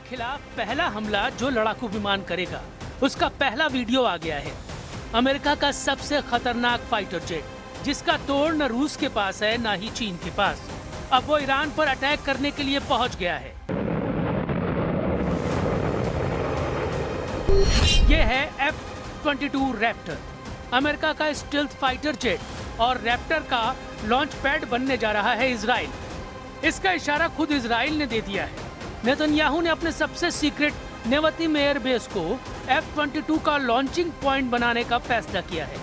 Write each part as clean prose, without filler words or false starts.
खिलाफ पहला हमला जो लड़ाकू विमान करेगा, उसका पहला वीडियो आ गया है। अमेरिका का सबसे खतरनाक फाइटर जेट, जिसका तोड़ न रूस के पास है न ही चीन के पास, अब वो ईरान पर अटैक करने के लिए पहुंच गया है। ये है F-22 रैप्टर, अमेरिका का स्टील्थ फाइटर जेट और रैप्टर का लॉन्च पैड बनने जा रहा है इजराइल। इसका इशारा खुद इजराइल ने दे दिया है। नेतन्याहू ने अपने सबसे सीक्रेट नेवतीम एयरबेस को F-22 का लॉन्चिंग पॉइंट बनाने का फैसला किया है।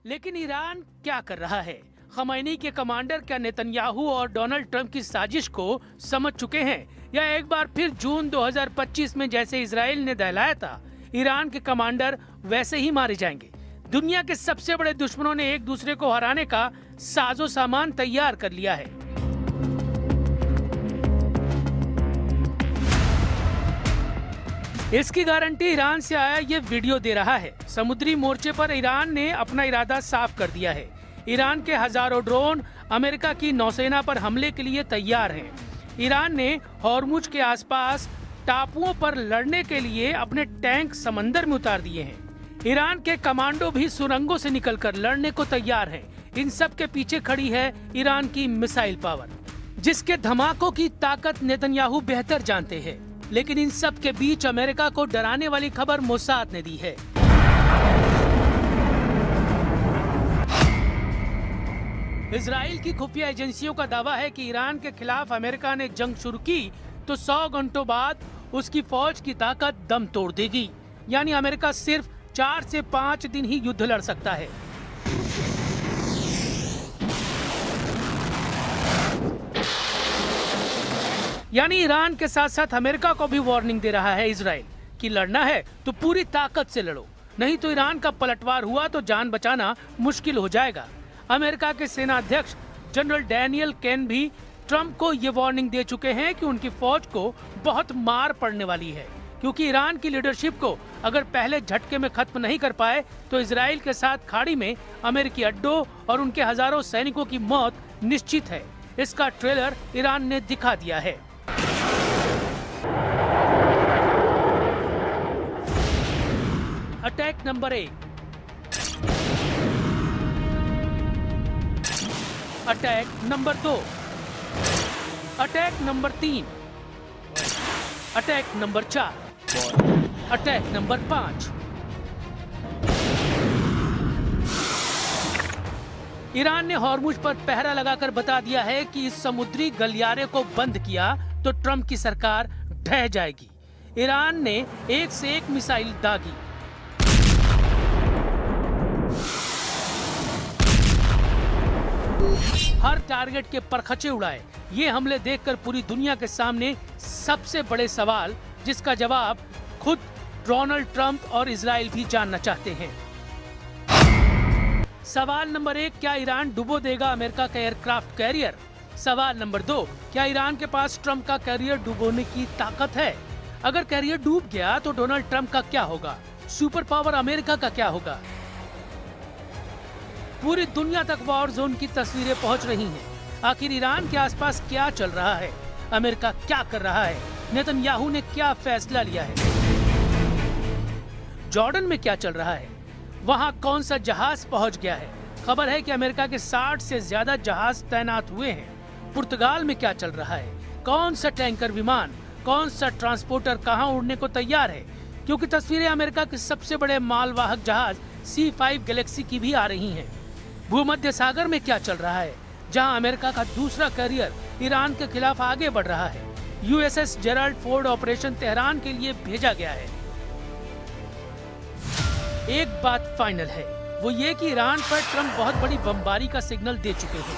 लेकिन ईरान क्या कर रहा है? खमैनी के कमांडर क्या नेतन्याहू और डोनाल्ड ट्रंप की साजिश को समझ चुके हैं, या एक बार फिर जून 2025 में जैसे इजराइल ने दहलाया था, ईरान के कमांडर वैसे ही मारे जाएंगे? दुनिया के सबसे बड़े दुश्मनों ने एक दूसरे को हराने का साजो सामान तैयार कर लिया है। इसकी गारंटी ईरान से आया ये वीडियो दे रहा है। समुद्री मोर्चे पर ईरान ने अपना इरादा साफ कर दिया है। ईरान के हजारों ड्रोन अमेरिका की नौसेना पर हमले के लिए तैयार हैं। ईरान ने हॉर्मुज के आसपास टापुओं पर लड़ने के लिए अपने टैंक समंदर में उतार दिए हैं। ईरान के कमांडो भी सुरंगों से निकलकर लड़ने को तैयार हैं। इन सब के पीछे खड़ी है ईरान की मिसाइल पावर, जिसके धमाकों की ताकत नेतन्याहू बेहतर जानते हैं। लेकिन इन सब के बीच अमेरिका को डराने वाली खबर मोसाद ने दी है। इजराइल की खुफिया एजेंसियों का दावा है कि ईरान के खिलाफ अमेरिका ने जंग शुरू की तो 100 घंटों बाद उसकी फौज की ताकत दम तोड़ देगी। यानी अमेरिका सिर्फ 4 से 5 दिन ही युद्ध लड़ सकता है। यानी ईरान के साथ साथ अमेरिका को भी वार्निंग दे रहा है इजराइल कि लड़ना है तो पूरी ताकत से लड़ो, नहीं तो ईरान का पलटवार हुआ तो जान बचाना मुश्किल हो जाएगा। अमेरिका के सेना अध्यक्ष जनरल डैनियल केन भी ट्रंप को ये वार्निंग दे चुके हैं कि उनकी फौज को बहुत मार पड़ने वाली है, क्योंकि ईरान की लीडरशिप को अगर पहले झटके में खत्म नहीं कर पाए तो इजराइल के साथ खाड़ी में अमेरिकी अड्डों और उनके हजारों सैनिकों की मौत निश्चित है। इसका ट्रेलर ईरान ने दिखा दिया है। Attack number 1, attack number 2, attack number 3, attack number 4, attack number 5। Iran ने हॉर्मुज पर पहरा लगाकर बता दिया है कि इस समुद्री गलियारे को बंद किया तो ट्रंप की सरकार ढह जाएगी। ईरान ने एक से एक मिसाइल दागी। हर टारगेट के परखचे उड़ाए। ये हमले देखकर पूरी दुनिया के सामने सबसे बड़े सवाल, जिसका जवाब खुद डोनाल्ड ट्रंप और इजराइल भी जानना चाहते हैं। सवाल नंबर 1, क्या ईरान डुबो देगा अमेरिका का एयरक्राफ्ट कैरियर? सवाल नंबर 2, क्या ईरान के पास ट्रंप का कैरियर डुबोने की ताकत है? अगर कैरियर डूब गया तो डोनाल्ड ट्रंप का क्या होगा? सुपर पावर अमेरिका का क्या होगा? पूरी दुनिया तक वॉर जोन की तस्वीरें पहुंच रही हैं। आखिर ईरान के आसपास क्या चल रहा है? अमेरिका क्या कर रहा है? नेतन्याहू ने क्या फैसला लिया है? जॉर्डन में क्या चल रहा है? वहां कौन सा जहाज पहुंच गया है? खबर है कि अमेरिका के 60 से ज्यादा जहाज तैनात हुए हैं। पुर्तगाल में क्या चल रहा है? कौन सा टैंकर विमान, कौन सा ट्रांसपोर्टर कहां उड़ने को तैयार है? क्योंकि तस्वीरें अमेरिका के सबसे बड़े मालवाहक जहाज C5 गैलेक्सी की भी आ रही हैं। भूमध्य सागर में क्या चल रहा है, जहां अमेरिका का दूसरा कैरियर ईरान के खिलाफ आगे बढ़ रहा है? USS Gerald Ford operation Tehran के लिए भेजा गया है। एक बात फाइनल है, वो ये कि ईरान पर ट्रंप बहुत बड़ी बमबारी का सिग्नल दे चुके हैं।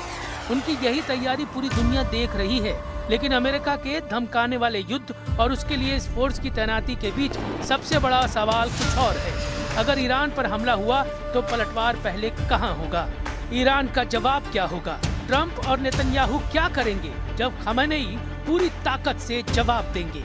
उनकी यही तैयारी पूरी दुनिया देख रही है। लेकिन अमेरिका के धमकाने वाले युद्ध और उसके लिए इस फोर्स की तैनाती के बीच सबसे बड़ा सवाल कुछ और है। अगर ईरान पर हमला हुआ तो पलटवार पहले कहां होगा? ईरान का जवाब क्या होगा? ट्रंप और नेतन्याहू क्या करेंगे जब खमेनी पूरी ताकत से जवाब देंगे?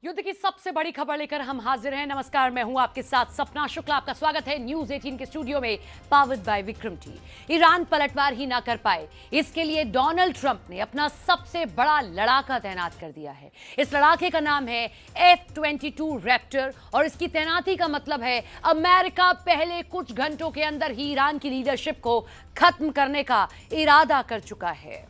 युद्ध की सबसे सबसे बड़ी खबर लेकर हम हाजिर हैं। नमस्कार, मैं हूं आपके साथ सपना शुक्ला। आपका स्वागत है न्यूज 18 के स्टूडियो में, powered by Vikram T. Iran पलटवार ही ना कर पाए, इसके लिए डोनाल्ड ट्रंप ने अपना सबसे बड़ा लड़ाका तैनात कर दिया है। इस लड़ाके का नाम है F-22 रैप्टर और इसकी तैनाती का मतलब है अमेरिका पहले कुछ घंटों के अंदर ही ईरान की लीडरशिप को खत्म करने का इरादा कर चुका है।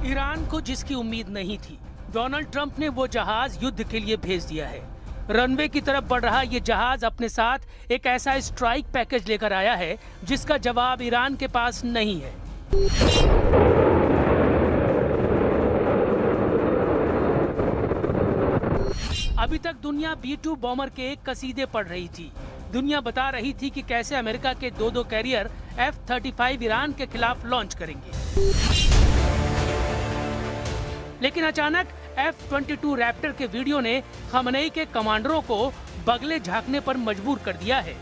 ईरान को जिसकी उम्मीद नहीं थी, डोनाल्ड ट्रंप ने वो जहाज युद्ध के लिए भेज दिया है। रनवे की तरफ बढ़ रहा ये जहाज अपने साथ एक ऐसा स्ट्राइक पैकेज लेकर आया है जिसका जवाब ईरान के पास नहीं है। अभी तक दुनिया B-2 बॉम्बर के कसीदे पढ़ रही थी। दुनिया बता रही थी कि कैसे अमेरिका के दो कैरियर F-35 ईरान के खिलाफ लॉन्च करेंगे। लेकिन अचानक F-22 रैप्टर के वीडियो ने खमनेई के कमांडरों को बगले झांकने पर मजबूर कर दिया है।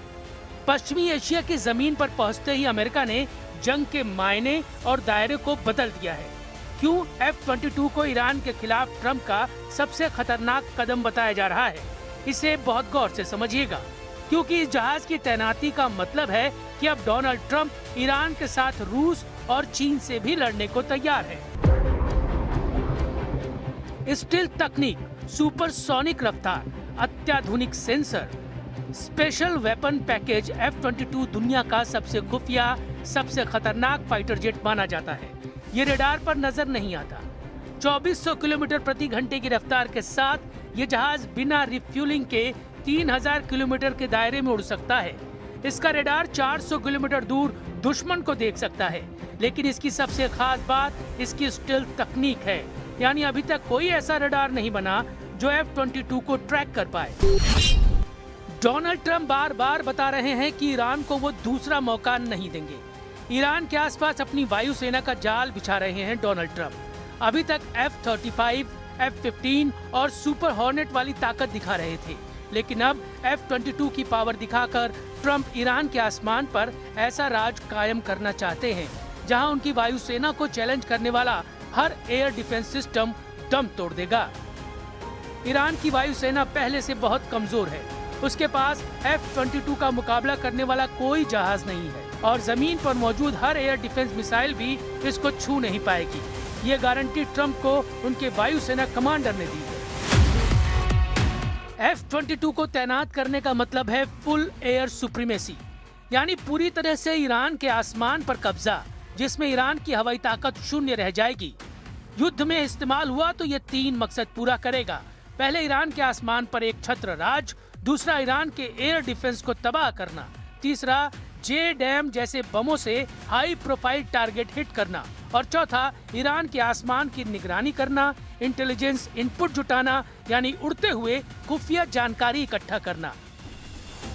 पश्चिमी एशिया की जमीन पर पहुंचते ही अमेरिका ने जंग के मायने और दायरे को बदल दिया है। क्यों F-22 को ईरान के खिलाफ ट्रंप का सबसे खतरनाक कदम बताया जा रहा है, इसे बहुत गौर से समझिएगा, क्योंकि इस जहाज की तैनाती का मतलब है कि अब डोनाल्ड ट्रंप ईरान के साथ रूस और चीन से भी लड़ने को तैयार है। स्टील्थ तकनीक, सुपरसोनिक रफ्तार, अत्याधुनिक sensor, special weapon package F-22 दुनिया का सबसे खुफिया, सबसे खतरनाक फाइटर जेट माना जाता है। ये रडार पर नजर नहीं आता। 2400 किलोमीटर प्रति घंटे की रफ्तार के साथ ये जहाज बिना रिफ्यूलिंग के 3000 किलोमीटर के दायरे में उड़ सकता है। इसका रडार 400 किलोमीटर दूर दुश्मन को देख सकता है। लेकिन इसकी सबसे खास बात इसकी स्टील्थ तकनीक है, यानी अभी तक कोई ऐसा रडार नहीं बना जो F-22 को ट्रैक कर पाए। डोनाल्ड ट्रंप बार बार बता रहे हैं कि ईरान को वो दूसरा मौका नहीं देंगे। ईरान के आसपास अपनी वायुसेना का जाल बिछा रहे हैं डोनाल्ड ट्रंप। अभी तक F-35, F-15 और सुपर हॉर्नेट वाली ताकत दिखा रहे थे, लेकिन अब F-22 की पावर दिखाकर ट्रंप ईरान के आसमान पर ऐसा राज कायम करना चाहते हैं जहां उनकी वायुसेना को चैलेंज करने वाला हर एयर डिफेंस सिस्टम दम तोड़ देगा। ईरान की वायुसेना पहले से बहुत कमजोर है। उसके पास F-22 का मुकाबला करने वाला कोई जहाज नहीं है और जमीन पर मौजूद हर एयर डिफेंस मिसाइल भी इसको छू नहीं पाएगी। ये गारंटी ट्रंप को उनके वायुसेना कमांडर ने दी है। F-22 को तैनात करने का मतलब है फुल एयर सुप्रीमेसी, यानी पूरी तरह से ईरान के आसमान पर कब्जा, जिसमें ईरान की हवाई ताकत शून्य रह जाएगी। युद्ध में इस्तेमाल हुआ तो ये 3 मकसद पूरा करेगा। पहले ईरान के आसमान पर एक छत्र राज, दूसरा ईरान के एयर डिफेंस को तबाह करना, तीसरा JDAM जैसे बमों से हाई प्रोफाइल टारगेट हिट करना और चौथा ईरान के आसमान की निगरानी करना, इंटेलिजेंस इनपुट जुटाना, यानी उड़ते हुए खुफिया जानकारी इकट्ठा करना।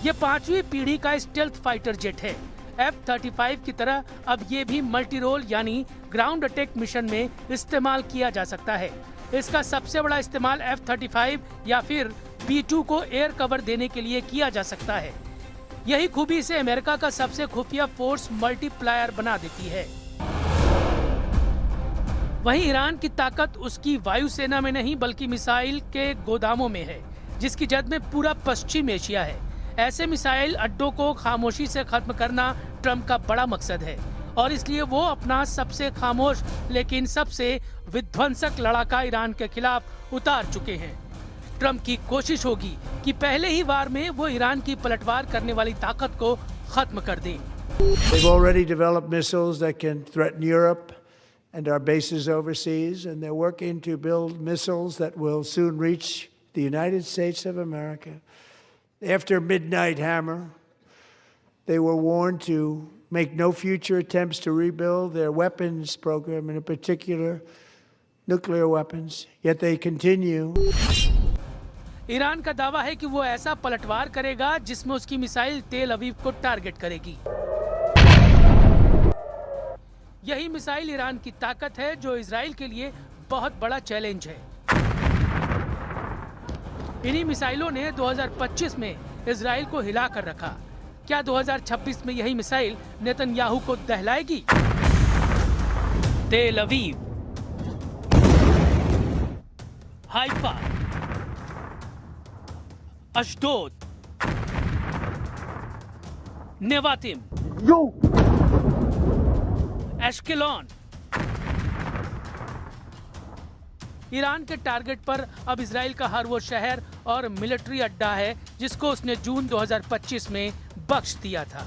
ये 5वीं पीढ़ी का स्टेल्थ फाइटर जेट है। F-35 की तरह अब ये भी मल्टी रोल यानी ग्राउंड अटैक मिशन में इस्तेमाल किया जा सकता है। इसका सबसे बड़ा इस्तेमाल F-35 या फिर B-2 को एयर कवर देने के लिए किया जा सकता है। यही खूबी इसे अमेरिका का सबसे खुफिया फोर्स मल्टीप्लायर बना देती है। वहीं ईरान की ताकत उसकी वायुसेना में नहीं बल्कि मिसाइल के गोदामों में है, जिसकी जद में पूरा पश्चिम एशिया है। ऐसे मिसाइल अड्डों को खामोशी से खत्म करना ट्रंप का बड़ा मकसद है और इसलिए वो अपना सबसे खामोश लेकिन सबसे विध्वंसक लड़ाका ईरान के खिलाफ उतार चुके हैं। ट्रंप की कोशिश होगी कि पहले ही वार में वो ईरान की पलटवार करने वाली ताकत को खत्म कर दें। They've already developed missiles that can threaten Europe and our bases overseas, and they're working to build missiles that will soon reach the United States of America. After Midnight Hammer, they were warned to make no future attempts to rebuild their weapons program, and in particular, nuclear weapons. Yet they continue. Iran का दावा है कि वो ऐसा पलटवार करेगा जिसमें उसकी मिसाइल तेल अवीव को टारगेट करेगी। यही मिसाइल ईरान की ताकत है जो इजराइल के लिए बहुत बड़ा चैलेंज है। इन्हीं मिसाइलों ने 2025 में इजराइल को हिला कर रखा। क्या 2026 में यही मिसाइल नेतन्याहू को दहलाएगी? तेल अवीव, हाइफा, अशदोद, नेवातिम, एश्केलॉन। ईरान के टारगेट पर अब इजराइल का हर वो शहर और मिलिट्री अड्डा है जिसको उसने जून 2025 में बख्श दिया था।